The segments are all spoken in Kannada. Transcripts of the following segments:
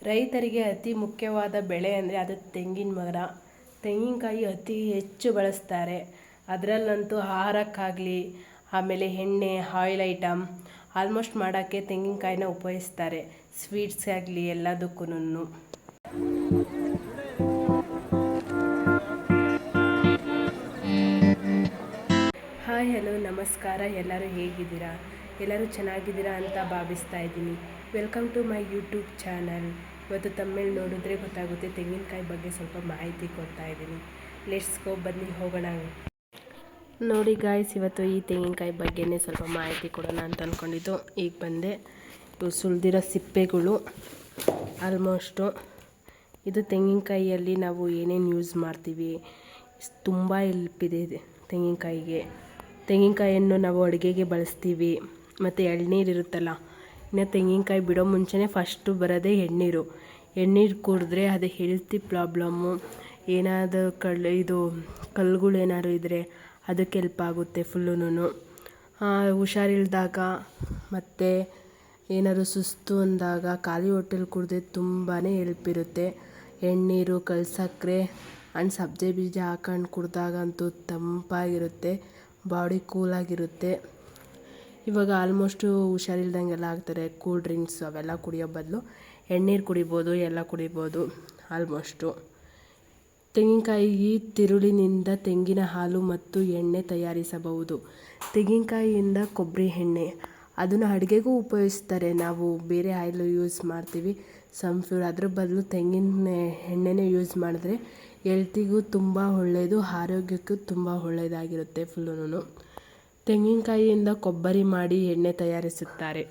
ರೈತರಿಗೆ ಅತಿ ಮುಖ್ಯವಾದ ಬೆಳೆ ಅಂದರೆ ಅದು ತೆಂಗಿನ ಮರ. ತೆಂಗಿನಕಾಯಿ ಅತಿ ಹೆಚ್ಚು ಬಳಸ್ತಾರೆ. ಅದರಲ್ಲಂತೂ ಆಹಾರಕ್ಕಾಗಲಿ, ಆಮೇಲೆ ಎಣ್ಣೆ, ಆಯಿಲ್ ಐಟಮ್ ಆಲ್ಮೋಸ್ಟ್ ಮಾಡೋಕ್ಕೆ ತೆಂಗಿನಕಾಯಿನ ಉಪಯೋಗಿಸ್ತಾರೆ. ಸ್ವೀಟ್ಸ್ ಆಗಲಿ ಎಲ್ಲದಕ್ಕೂ. ಹಾಯ್, ಹಲೋ, ನಮಸ್ಕಾರ. ಎಲ್ಲರೂ ಹೇಗಿದ್ದೀರಾ? ಎಲ್ಲರೂ ಚೆನ್ನಾಗಿದ್ದೀರಾ ಅಂತ ಭಾವಿಸ್ತಾ ಇದ್ದೀನಿ. Welcome to my YouTube channel. ಇವತ್ತು ತಮ್ಮೇಲೆ ನೋಡಿದ್ರೆ ಗೊತ್ತಾಗುತ್ತೆ, ತೆಂಗಿನಕಾಯಿ ಬಗ್ಗೆ ಸ್ವಲ್ಪ ಮಾಹಿತಿ ಕೊಡ್ತಾ ಇದ್ದೀನಿ. ಲೆಟ್ಸ್ ಗೋ, ಬನ್ನಿ ಹೋಗೋಣ. ನೋಡಿ ಗಾಯ್ಸ್, ಇವತ್ತು ಈ ತೆಂಗಿನಕಾಯಿ ಬಗ್ಗೆನೇ ಸ್ವಲ್ಪ ಮಾಹಿತಿ ಕೊಡೋಣ ಅಂತ ಅಂದ್ಕೊಂಡಿದ್ದು ಈಗ ಬಂದೆ. ಇವು ಸುಲಿದಿರೋ ಸಿಪ್ಪೆಗಳು ಆಲ್ಮೋಸ್ಟು. ಇದು ತೆಂಗಿನಕಾಯಿಯಲ್ಲಿ ನಾವು ಏನೇನು ಯೂಸ್ ಮಾಡ್ತೀವಿ, ತುಂಬ ಹೆಲ್ಪ್ ಇದೆ ತೆಂಗಿನಕಾಯಿಗೆ. ತೆಂಗಿನಕಾಯಿಯನ್ನು ನಾವು ಅಡುಗೆಗೆ ಬಳಸ್ತೀವಿ. ಮತ್ತು ಎಳ್ನೀರು ಇರುತ್ತಲ್ಲ, ಇನ್ನು ತೆಂಗಿನಕಾಯಿ ಬಿಡೋ ಮುಂಚೆನೇ ಫಸ್ಟು ಬರೋದೇ ಎಳ್ನೀರು. ಎಳ್ನೀರು ಕುಡಿದ್ರೆ ಅದು ಹೆಲ್ತಿ ಪ್ರಾಬ್ಲಮ್ಮು, ಏನಾದರೂ ಕಲ್ಲುಗಳು ಏನಾದ್ರು ಇದ್ದರೆ ಅದಕ್ಕೆ ಹೆಲ್ಪ್ ಆಗುತ್ತೆ ಫುಲ್ಲುನು. ಹುಷಾರಿಲ್ದಾಗ ಮತ್ತು ಏನಾದ್ರು ಸುಸ್ತು ಅಂದಾಗ ಖಾಲಿ ಹೊಟ್ಟೆಲಿ ಕುಡಿದ್ರೆ ತುಂಬಾ ಹೆಲ್ಪ್ ಇರುತ್ತೆ. ಎಳ್ನೀರು, ಕಲ್ಸಕ್ಕರೆ ಆ್ಯಂಡ್ ಸಬ್ಜೆ ಬೀಜ ಹಾಕೊಂಡು ಕುಡಿದಾಗಂತೂ ತಂಪಾಗಿರುತ್ತೆ, ಬಾಡಿ ಕೂಲಾಗಿರುತ್ತೆ. ಇವಾಗ ಆಲ್ಮೋಸ್ಟು ಹುಷಾರಿಲ್ದಂಗೆಲ್ಲ ಆಗ್ತಾರೆ. ಕೂಲ್ ಡ್ರಿಂಕ್ಸ್ ಅವೆಲ್ಲ ಕುಡಿಯೋ ಬದಲು ಎಳ್ನೀರು ಕುಡಿಬೋದು, ಎಲ್ಲ ಕುಡಿಬೋದು ಆಲ್ಮೋಸ್ಟು. ತೆಂಗಿನಕಾಯಿ ತಿರುಳಿನಿಂದ ತೆಂಗಿನ ಹಾಲು ಮತ್ತು ಎಣ್ಣೆ ತಯಾರಿಸಬಹುದು. ತೆಂಗಿನಕಾಯಿಯಿಂದ ಕೊಬ್ಬರಿ ಎಣ್ಣೆ, ಅದನ್ನು ಅಡುಗೆಗೂ ಉಪಯೋಗಿಸ್ತಾರೆ. ನಾವು ಬೇರೆ ಆಯಿಲ್ ಯೂಸ್ ಮಾಡ್ತೀವಿ, ಸನ್ಫ್ಲವರ್, ಅದ್ರ ಬದಲು ತೆಂಗಿನ ಎಣ್ಣೆನೇ ಯೂಸ್ ಮಾಡಿದ್ರೆ ಹೆಲ್ತಿಗೂ ತುಂಬ ಒಳ್ಳೆಯದು, ಆರೋಗ್ಯಕ್ಕೂ ತುಂಬ ಒಳ್ಳೆಯದಾಗಿರುತ್ತೆ ಫುಲ್ಲುನು. ತೆಂಗಿನಕಾಯಿಯಿಂದ ಕೊಬ್ಬರಿ ಮಾಡಿ ಎಣ್ಣೆ ತಯಾರಿಸುತ್ತಾರೆ.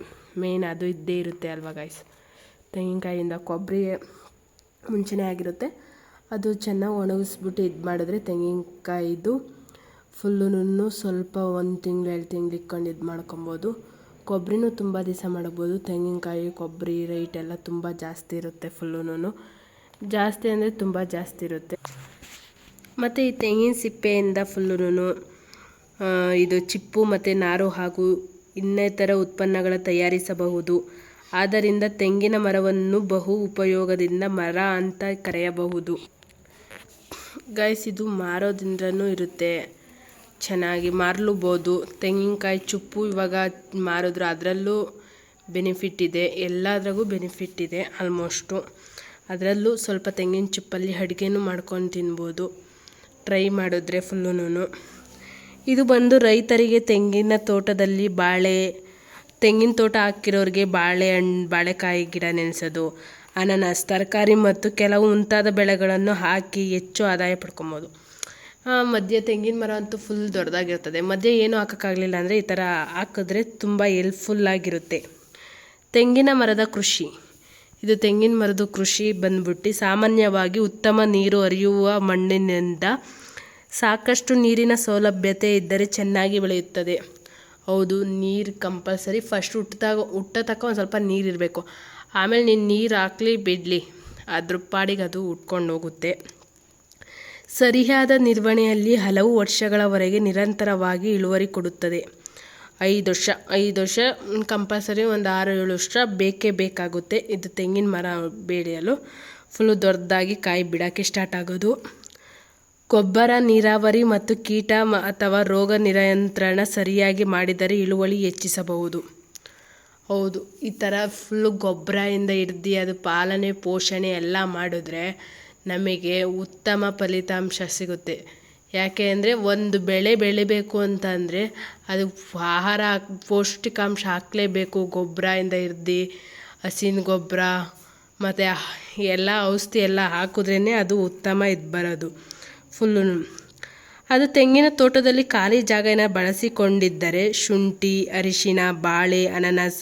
ಮೇನ್ ಅದು ಇದ್ದೇ ಇರುತ್ತೆ ಅಲ್ವಾ ಗೈಸ್. ತೆಂಗಿನಕಾಯಿಯಿಂದ ಕೊಬ್ಬರಿ ಮುಂಚೆನೇ ಆಗಿರುತ್ತೆ, ಅದು ಚೆನ್ನಾಗಿ ಒಣಗಿಸ್ಬಿಟ್ಟು ಇದು ಮಾಡಿದ್ರೆ ತೆಂಗಿನಕಾಯಿದು ಫುಲ್ಲುನು ಸ್ವಲ್ಪ 1 ತಿಂಗಳು 2 ತಿಂಗಳು ಇಟ್ಕೊಂಡು ಇದು ಮಾಡ್ಕೊಬೋದು. ಕೊಬ್ಬರಿನೂ ತುಂಬ ದಿವಸ ಮಾಡ್ಬೋದು. ತೆಂಗಿನಕಾಯಿ ಕೊಬ್ಬರಿ ರೇಟ್ ಎಲ್ಲ ತುಂಬ ಜಾಸ್ತಿ ಇರುತ್ತೆ ಫುಲ್ಲುನು. ಜಾಸ್ತಿ ಅಂದರೆ ತುಂಬ ಜಾಸ್ತಿ ಇರುತ್ತೆ. ಮತ್ತು ಈ ತೆಂಗಿನ ಸಿಪ್ಪೆಯಿಂದ ಫುಲ್ಲುನು ಇದು ಚಿಪ್ಪು ಮತ್ತು ನಾರು ಹಾಗೂ ಇನ್ನಿತರ ಉತ್ಪನ್ನಗಳ ತಯಾರಿಸಬಹುದು. ಆದ್ದರಿಂದ ತೆಂಗಿನ ಮರವನ್ನು ಬಹು ಉಪಯೋಗದಿಂದ ಮರ ಅಂತ ಕರೆಯಬಹುದು. ಗೈಸ್, ಇದು ಮಾರೋದ್ರಿಂದನೂ ಇರುತ್ತೆ, ಚೆನ್ನಾಗಿ ಮಾರಲೂಬೋದು. ತೆಂಗಿನಕಾಯಿ ಚಿಪ್ಪು ಇವಾಗ ಮಾರಿದ್ರು ಅದರಲ್ಲೂ ಬೆನಿಫಿಟ್ ಇದೆ, ಎಲ್ಲದ್ರಾಗೂ ಬೆನಿಫಿಟ್ ಇದೆ ಆಲ್ಮೋಸ್ಟು. ಅದರಲ್ಲೂ ಸ್ವಲ್ಪ ತೆಂಗಿನ ಚಿಪ್ಪಲ್ಲಿ ಅಡುಗೆನೂ ಮಾಡ್ಕೊಂಡು ತಿನ್ಬೋದು ಟ್ರೈ ಮಾಡಿದ್ರೆ ಫುಲ್ಲುನು. ಇದು ಬಂದು ರೈತರಿಗೆ ತೆಂಗಿನ ತೋಟದಲ್ಲಿ ತೆಂಗಿನ ತೋಟ ಹಾಕಿರೋರಿಗೆ ಬಾಳೆಕಾಯಿ ಗಿಡ ನೆನೆಸೋದು, ಅನಾನಸ್, ತರಕಾರಿ ಮತ್ತು ಕೆಲವು ಮುಂತಾದ ಬೆಳೆಗಳನ್ನು ಹಾಕಿ ಹೆಚ್ಚು ಆದಾಯ ಪಡ್ಕೊಬೋದು. ಮಧ್ಯೆ ತೆಂಗಿನ ಮರ ಅಂತೂ ಫುಲ್ ದೊಡ್ಡದಾಗಿರ್ತದೆ. ಮಧ್ಯೆ ಏನೂ ಹಾಕೋಕ್ಕಾಗಲಿಲ್ಲ ಅಂದರೆ ಈ ಥರ ಹಾಕಿದ್ರೆ ತುಂಬ ಹೆಲ್ಪ್ಫುಲ್ಲಾಗಿರುತ್ತೆ. ತೆಂಗಿನ ಮರದ ಕೃಷಿ, ಇದು ತೆಂಗಿನ ಮರದ ಕೃಷಿ ಬಂದ್ಬಿಟ್ಟು ಸಾಮಾನ್ಯವಾಗಿ ಉತ್ತಮ ನೀರು ಹರಿಯುವ ಮಣ್ಣಿನಿಂದ ಸಾಕಷ್ಟು ನೀರಿನ ಸೌಲಭ್ಯತೆ ಇದ್ದರೆ ಚೆನ್ನಾಗಿ ಬೆಳೆಯುತ್ತದೆ. ಹೌದು, ನೀರು ಕಂಪಲ್ಸರಿ. ಫಸ್ಟ್ ಹುಟ್ಟೋ ತನಕ ಒಂದು ಸ್ವಲ್ಪ ನೀರಿರಬೇಕು. ಆಮೇಲೆ ನೀರು ಹಾಕಲಿ ಬಿಡಲಿ, ಅದ್ರ ಪಾಡಿಗೆ ಅದು ಉಟ್ಕೊಂಡು ಹೋಗುತ್ತೆ. ಸರಿಯಾದ ನಿರ್ವಹಣೆಯಲ್ಲಿ ಹಲವು ವರ್ಷಗಳವರೆಗೆ ನಿರಂತರವಾಗಿ ಇಳುವರಿ ಕೊಡುತ್ತದೆ. 5 ವರ್ಷ ಕಂಪಲ್ಸರಿ, ಒಂದು 6-7 ವರ್ಷ ಬೇಕೇ ಬೇಕಾಗುತ್ತೆ ಇದು ತೆಂಗಿನ ಮರ ಬೆಳೆಯಲು. ಫುಲ್ಲು ದೊಡ್ಡದಾಗಿ ಕಾಯಿ ಬಿಡೋಕ್ಕೆ ಸ್ಟಾರ್ಟ್ ಆಗೋದು. ಗೊಬ್ಬರ, ನೀರಾವರಿ ಮತ್ತು ಕೀಟ ಅಥವಾ ರೋಗ ನಿಯಂತ್ರಣ ಸರಿಯಾಗಿ ಮಾಡಿದರೆ ಇಳುವರಿ ಹೆಚ್ಚಿಸಬಹುದು. ಹೌದು, ಈ ಥರ ಫುಲ್ಲು ಗೊಬ್ಬರದಿಂದ ಹಿಡ್ದು ಅದು ಪಾಲನೆ ಪೋಷಣೆ ಎಲ್ಲ ಮಾಡಿದ್ರೆ ನಮಗೆ ಉತ್ತಮ ಫಲಿತಾಂಶ ಸಿಗುತ್ತೆ. ಯಾಕೆ ಅಂದರೆ ಒಂದು ಬೆಳೆ ಬೆಳಿಬೇಕು ಅಂತಂದರೆ ಅದು ಆಹಾರ ಪೌಷ್ಟಿಕಾಂಶ ಹಾಕಲೇಬೇಕು. ಗೊಬ್ಬರದಿಂದ ಹಿಡ್ದು ಹಸಿನ ಗೊಬ್ಬರ ಮತ್ತು ಎಲ್ಲ ಔಷಧಿ ಎಲ್ಲ ಹಾಕಿದ್ರೇ ಅದು ಉತ್ತಮ ಇದು ಬರೋದು ಫುಲ್ಲು. ಅದು ತೆಂಗಿನ ತೋಟದಲ್ಲಿ ಖಾಲಿ ಜಾಗನ ಬಳಸಿಕೊಂಡಿದ್ದರೆ ಶುಂಠಿ, ಅರಿಶಿನ, ಬಾಳೆ, ಅನಾನಸ್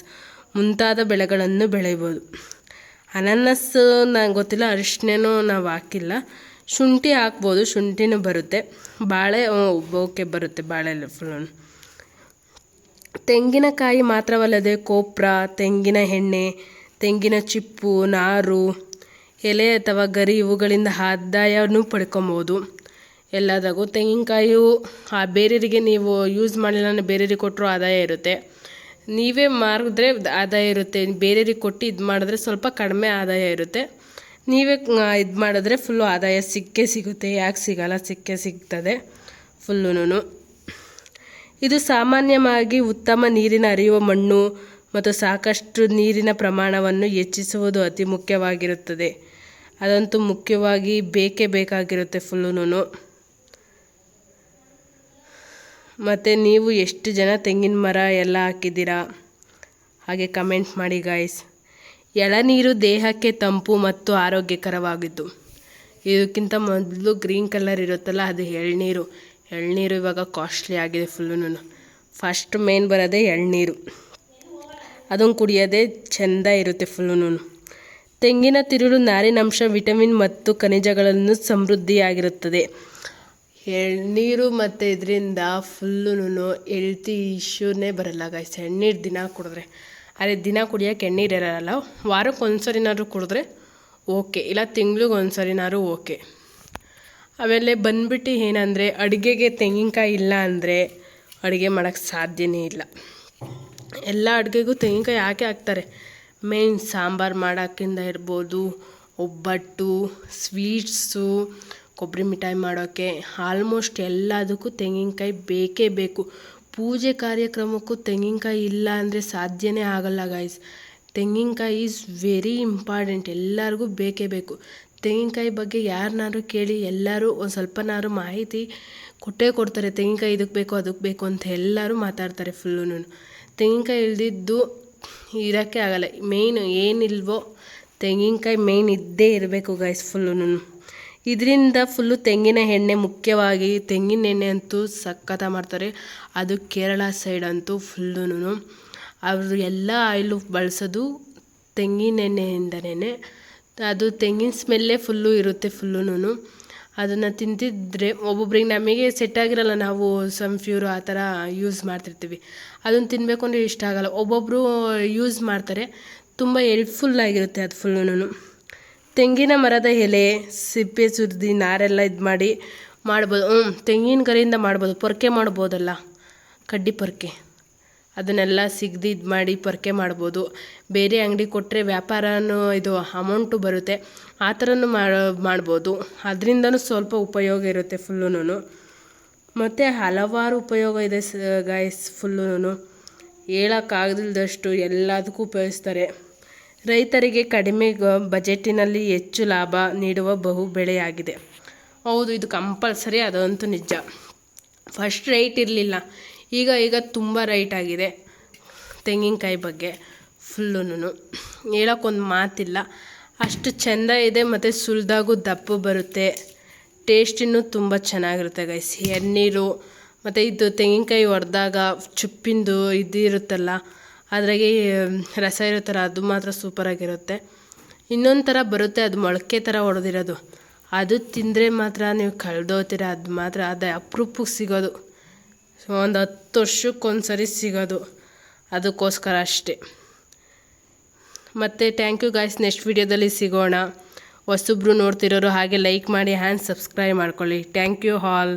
ಮುಂತಾದ ಬೆಳೆಗಳನ್ನು ಬೆಳೆಯಬಹುದು. ಅನಾನಸ್ ನಂಗೆ ಗೊತ್ತಿಲ್ಲ, ಅರಿಶಿನೂ ನಾವು ಹಾಕಿಲ್ಲ. ಶುಂಠಿ ಹಾಕ್ಬೋದು, ಶುಂಠಿನೂ ಬರುತ್ತೆ. ಬಾಳೆ ಓಕೆ ಬರುತ್ತೆ, ಬಾಳೆ ಫುಲ್ಲು. ತೆಂಗಿನಕಾಯಿ ಮಾತ್ರವಲ್ಲದೆ ಕೊಪ್ರ, ತೆಂಗಿನ ಎಣ್ಣೆ, ತೆಂಗಿನ ಚಿಪ್ಪು, ನಾರು, ಎಲೆ ಅಥವಾ ಗರಿ ಇವುಗಳಿಂದ ಆದಾಯನೂ ಪಡ್ಕೊಬೋದು. ಎಲ್ಲದಾಗೂ ತೆಂಗಿನಕಾಯಿಯು ಬೇರೆಯವರಿಗೆ ನೀವು ಯೂಸ್ ಮಾಡಲಿಲ್ಲ ಅಂದರೆ ಬೇರೆಯವರಿಗೆ ಕೊಟ್ಟರು ಆದಾಯ ಇರುತ್ತೆ. ನೀವೇ ಮಾರಿದ್ರೆ ಆದಾಯ ಇರುತ್ತೆ, ಬೇರೆಯವ್ರಿಗೆ ಕೊಟ್ಟು ಇದು ಮಾಡಿದ್ರೆ ಸ್ವಲ್ಪ ಕಡಿಮೆ ಆದಾಯ ಇರುತ್ತೆ. ನೀವೇ ಇದು ಮಾಡಿದ್ರೆ ಫುಲ್ಲು ಆದಾಯ ಸಿಕ್ಕೇ ಸಿಗುತ್ತೆ. ಯಾಕೆ ಸಿಗಲ್ಲ, ಸಿಕ್ಕೇ ಸಿಗ್ತದೆ ಫುಲ್ಲುನು. ಇದು ಸಾಮಾನ್ಯವಾಗಿ ಉತ್ತಮ ನೀರಿನ ಹರಿಯುವ ಮಣ್ಣು ಮತ್ತು ಸಾಕಷ್ಟು ನೀರಿನ ಪ್ರಮಾಣವನ್ನು ಹೆಚ್ಚಿಸುವುದು ಅತಿ ಮುಖ್ಯವಾಗಿರುತ್ತದೆ. ಅದಂತೂ ಮುಖ್ಯವಾಗಿ ಬೇಕೇ ಬೇಕಾಗಿರುತ್ತೆ ಫುಲ್ಲುನು. ಮತ್ತು ನೀವು ಎಷ್ಟು ಜನ ತೆಂಗಿನ ಮರ ಎಲ್ಲ ಹಾಕಿದ್ದೀರಾ ಹಾಗೆ ಕಮೆಂಟ್ ಮಾಡಿ ಗಾಯ್ಸ್. ಎಳನೀರು ದೇಹಕ್ಕೆ ತಂಪು ಮತ್ತು ಆರೋಗ್ಯಕರವಾಗಿದ್ದು. ಇದಕ್ಕಿಂತ ಮೊದಲು ಗ್ರೀನ್ ಕಲರ್ ಇರುತ್ತಲ್ಲ ಅದು ಎಳ್ನೀರು. ಎಳ್ನೀರು ಇವಾಗ ಕಾಸ್ಟ್ಲಿ ಆಗಿದೆ ಫುಲ್ಲುನು. ಫಸ್ಟ್ ಮೇನ್ ಬರೋದೇ ಎಳ್ನೀರು, ಅದನ್ನು ಕುಡಿಯೋದೇ ಚೆಂದ ಇರುತ್ತೆ ಫುಲ್ಲುನು. ತೆಂಗಿನ ತಿರುಳು ನಾರಿನಂಶ, ವಿಟಮಿನ್ ಮತ್ತು ಖನಿಜಗಳನ್ನು ಸಮೃದ್ಧಿಯಾಗಿರುತ್ತದೆ. ಎಳ್ನೀರು ಮತ್ತು ಇದರಿಂದ ಫುಲ್ಲುನು ಹೆಲ್ತಿ ಇಶ್ಯೂನೇ ಬರಲ್ಲ ಗಾಯ್ಸ್. ಎಳ್ನೀರು ದಿನ ಕುಡಿದ್ರೆ. ಅದೇ ದಿನ ಕುಡಿಯೋಕೆ ಎಳ್ನೀರು ಇರೋಲ್ಲ, ವಾರಕ್ಕೆ ಒಂದ್ಸರಿನಾದ್ರು ಕುಡಿದ್ರೆ ಓಕೆ, ಇಲ್ಲ ತಿಂಗ್ಳಿಗೆ ಒಂದ್ಸರಿನಾದ್ರು ಓಕೆ. ಆಮೇಲೆ ಬಂದ್ಬಿಟ್ಟು ಏನಂದರೆ ಅಡುಗೆಗೆ ತೆಂಗಿನಕಾಯಿ ಇಲ್ಲ ಅಂದರೆ ಅಡುಗೆ ಮಾಡೋಕ್ಕೆ ಸಾಧ್ಯನೇ ಇಲ್ಲ. ಎಲ್ಲ ಅಡುಗೆಗೂ ತೆಂಗಿನಕಾಯಿ ಹಾಕೇ ಹಾಕ್ತಾರೆ. ಮೇಯ್ನ್ ಸಾಂಬಾರು ಮಾಡೋಕ್ಕಿಂತ ಇರ್ಬೋದು, ಒಬ್ಬಟ್ಟು, ಸ್ವೀಟ್ಸು, ಕೊಬ್ಬರಿ ಮಿಠಾಯಿ ಮಾಡೋಕ್ಕೆ, ಆಲ್ಮೋಸ್ಟ್ ಎಲ್ಲದಕ್ಕೂ ತೆಂಗಿನಕಾಯಿ ಬೇಕೇ ಬೇಕು. ಪೂಜೆ ಕಾರ್ಯಕ್ರಮಕ್ಕೂ ತೆಂಗಿನಕಾಯಿ ಇಲ್ಲ ಅಂದರೆ ಸಾಧ್ಯನೇ ಆಗಲ್ಲ ಗಾಯ್ಸ್. ತೆಂಗಿನಕಾಯಿ ಈಸ್ ವೆರಿ ಇಂಪಾರ್ಟೆಂಟ್, ಎಲ್ಲರಿಗೂ ಬೇಕೇ ಬೇಕು. ತೆಂಗಿನಕಾಯಿ ಬಗ್ಗೆ ಯಾರನ್ನಾರು ಕೇಳಿ ಎಲ್ಲರೂ ಒಂದು ಸ್ವಲ್ಪನಾದ್ರು ಮಾಹಿತಿ ಕೊಟ್ಟೇ ಕೊಡ್ತಾರೆ. ತೆಂಗಿನಕಾಯಿ ಇದಕ್ಕೆ ಬೇಕು ಅದಕ್ಕೆ ಬೇಕು ಅಂತ ಎಲ್ಲರೂ ಮಾತಾಡ್ತಾರೆ ಫುಲ್ಲುನು. ತೆಂಗಿನಕಾಯಿ ಇಲ್ದಿದ್ದು ಇರೋಕ್ಕೆ ಆಗಲ್ಲ. ಮೇಯ್ನ್ ಏನಿಲ್ವೋ ತೆಂಗಿನಕಾಯಿ ಮೇಯ್ನ್ ಇದ್ದೇ ಇರಬೇಕು ಗಾಯ್ಸ್ ಫುಲ್ಲುನು. ಇದರಿಂದ ಫುಲ್ಲು ತೆಂಗಿನ ಎಣ್ಣೆ, ಮುಖ್ಯವಾಗಿ ತೆಂಗಿನ ಎಣ್ಣೆ ಅಂತೂ ಸಖತ್ತ ಮಾಡ್ತಾರೆ. ಅದು ಕೇರಳ ಸೈಡ್ ಅಂತೂ ಫುಲ್ಲುನು ಅವರು ಎಲ್ಲ ಆಯಿಲು ಬಳಸೋದು ತೆಂಗಿನ ಎಣ್ಣೆಯಿಂದನೇ. ಅದು ತೆಂಗಿನ ಸ್ಮೆಲ್ಲೇ ಫುಲ್ಲು ಇರುತ್ತೆ ಫುಲ್ಲುನು. ಅದನ್ನು ತಿಂತಿದ್ರೆ ಒಬ್ಬೊಬ್ರಿಗೆ ನಮಗೆ ಸೆಟ್ ಆಗಿರಲ್ಲ, ನಾವು ಸನ್ಫ್ಯೂರು ಆ ಥರ ಯೂಸ್ ಮಾಡ್ತಿರ್ತೀವಿ. ಅದನ್ನು ತಿನ್ನಬೇಕು ಅಂದರೆ ಇಷ್ಟ ಆಗೋಲ್ಲ. ಒಬ್ಬೊಬ್ಬರು ಯೂಸ್ ಮಾಡ್ತಾರೆ, ತುಂಬ ಹೆಲ್ಪ್ಫುಲ್ಲಾಗಿರುತ್ತೆ ಅದು ಫುಲ್ಲುನು. ತೆಂಗಿನ ಮರದ ಎಲೆ, ಸಿಪ್ಪೆ ಸುರಿದು ನಾರೆಲ್ಲ ಇದು ಮಾಡಿ ಮಾಡ್ಬೋದು. ತೆಂಗಿನ ಗರಿಯಿಂದ ಮಾಡ್ಬೋದು. ಪೊರ್ಕೆ ಮಾಡ್ಬೋದಲ್ಲ, ಕಡ್ಡಿ ಪೊರ್ಕೆ, ಅದನ್ನೆಲ್ಲ ಸಿಗ್ದು ಇದು ಮಾಡಿ ಪೊರ್ಕೆ ಮಾಡ್ಬೋದು. ಬೇರೆ ಅಂಗಡಿ ಕೊಟ್ಟರೆ ವ್ಯಾಪಾರನೂ ಇದು ಅಮೌಂಟು ಬರುತ್ತೆ, ಆ ಥರನೂ ಮಾಡ್ಬೋದು. ಅದರಿಂದನೂ ಸ್ವಲ್ಪ ಉಪಯೋಗ ಇರುತ್ತೆ ಫುಲ್ಲುನು. ಮತ್ತು ಹಲವಾರು ಉಪಯೋಗ ಇದೆ ಗಾಯ್ಸ್ ಫುಲ್ಲುನು. ಹೇಳೋಕ್ಕಾಗದಿಲ್ಲದಷ್ಟು ಎಲ್ಲದಕ್ಕೂ ಉಪಯೋಗಿಸ್ತಾರೆ. ರೈತರಿಗೆ ಕಡಿಮೆ ಬಜೆಟಿನಲ್ಲಿ ಹೆಚ್ಚು ಲಾಭ ನೀಡುವ ಬಹು ಬೆಳೆಯಾಗಿದೆ. ಹೌದು, ಇದು ಕಂಪಲ್ಸರಿ, ಅದಂತೂ ನಿಜ. ಫಸ್ಟ್ ರೈಟ್ ಇರಲಿಲ್ಲ, ಈಗ ತುಂಬ ರೈಟ್ ಆಗಿದೆ ತೆಂಗಿನಕಾಯಿ ಬಗ್ಗೆ ಫುಲ್ಲುನು. ಹೇಳೋಕ್ಕೊಂದು ಮಾತಿಲ್ಲ, ಅಷ್ಟು ಚೆಂದ ಇದೆ. ಮತ್ತು ಸುಲಿದಾಗೂ ದಪ್ಪ ಬರುತ್ತೆ, ಟೇಸ್ಟಿನೂ ತುಂಬ ಚೆನ್ನಾಗಿರುತ್ತೆ ಗೈಸ್. ಎಳ್ನೀರು ಮತ್ತು ಇದು ತೆಂಗಿನಕಾಯಿ ಹೊಡೆದಾಗ ಚುಪ್ಪಿಂದು ಇದಿರುತ್ತಲ್ಲ, ಅದ್ರಾಗೆ ರಸ ಇರುತ್ತಲ್ಲ, ಅದು ಮಾತ್ರ ಸೂಪರಾಗಿರುತ್ತೆ. ಇನ್ನೊಂದು ಥರ ಬರುತ್ತೆ, ಅದು ಮೊಳಕೆ ಥರ ಹೊಡೆದಿರೋದು, ಅದು ತಿಂದರೆ ಮಾತ್ರ ನೀವು ಕಳೆದೋಗ್ತೀರ. ಅದು ಮಾತ್ರ ಅದು ಅಪರೂಪಕ್ಕೆ ಸಿಗೋದು, ಒಂದು 10 ವರ್ಷಕ್ಕೊಂದ್ಸರಿ ಸಿಗೋದು, ಅದಕ್ಕೋಸ್ಕರ ಅಷ್ಟೇ. ಮತ್ತು ಥ್ಯಾಂಕ್ ಯು ಗಾಯ್ಸ್. ನೆಕ್ಸ್ಟ್ ವೀಡಿಯೋದಲ್ಲಿ ಸಿಗೋಣ. ಹೊಸಬ್ರು ನೋಡ್ತಿರೋರು ಹಾಗೆ ಲೈಕ್ ಮಾಡಿ ಆ್ಯಂಡ್ ಸಬ್ಸ್ಕ್ರೈಬ್ ಮಾಡ್ಕೊಳ್ಳಿ. Thank you all.